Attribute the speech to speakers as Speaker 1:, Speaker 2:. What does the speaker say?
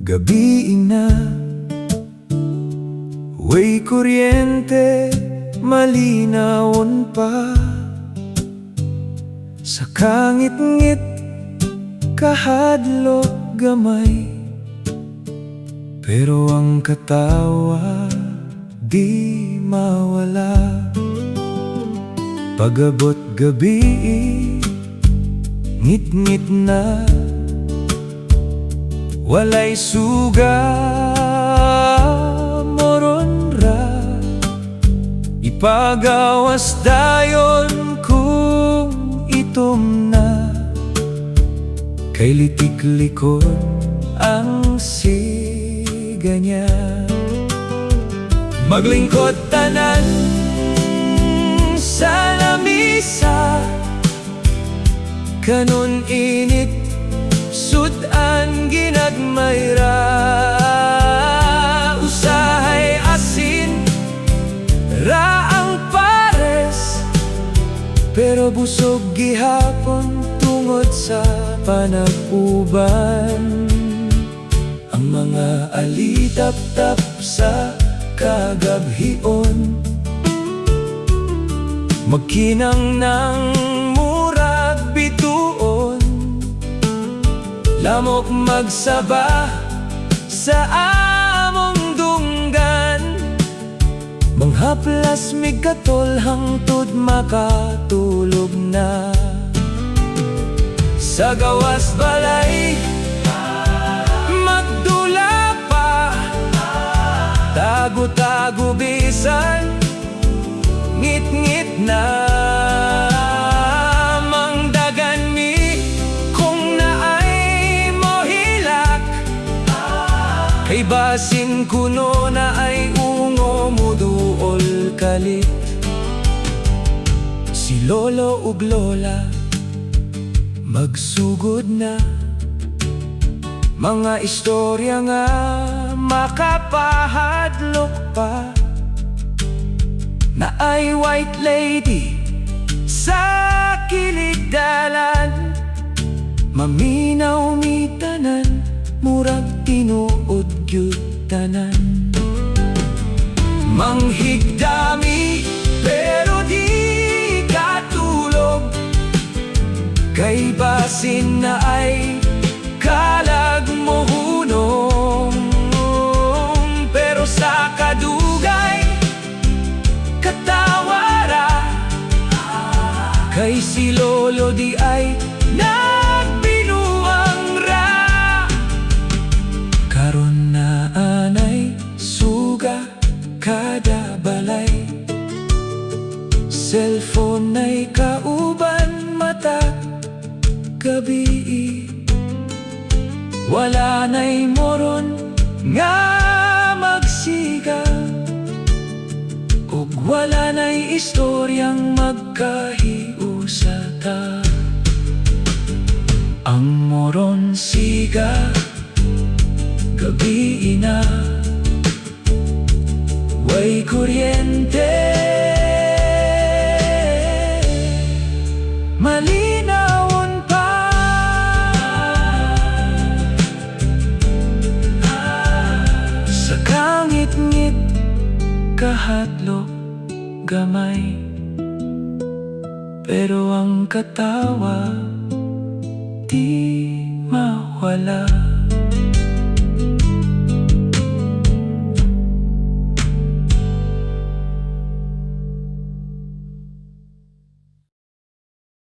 Speaker 1: gabi na, way kuryente, malinawon pa. Sa kangit-ngit, kahadlok gamay, pero ang katawa di mawala. Pag-abot gabi, ngit-ngit na, walay suga, moron ra. Ipagawas dayon kung itom na, kay litik-likod ang siga niya. Maglingkod tanan sa lamisa, kanon init sudan ginagmayra. Usahay asin ra ang pares, pero busog gihapon tungod sa panag-uban. Ang mga alitap-tap sa kagabhion, magkinang ng murag bituon, lamok magsaba sa among dunggan. Manghaplas migatol hangtod makatulog na. Sa gawas balay magdula pa, tago-tago bisan ngit-ngit na. Mangdagan mi kung naay mohilak, kay basin kuno na ay ungo muduol kalit. Si lolo ug lola magsugod na, mga istorya nga makapahadlok pa. Na ay white lady sa kilid dalan, maminaw mi tanan, murag tinuod gyud tanan. Manghigdami pero di katulog, kay basin na ay kalag mohunong. Pero sa kadugay katawara, kay si lolo di ay nagbinuang ra. Karon na anay suga kada balay, cellphone ay kauban mata gabi. Wala na'y moron nga magsiga, ug wala na'y istoryang magkahiusata. Ang moron siga gabi na, way kuryente, malinawon pa. Sa kangit-ngit, kahadlok gamay, pero ang katawa di mawala.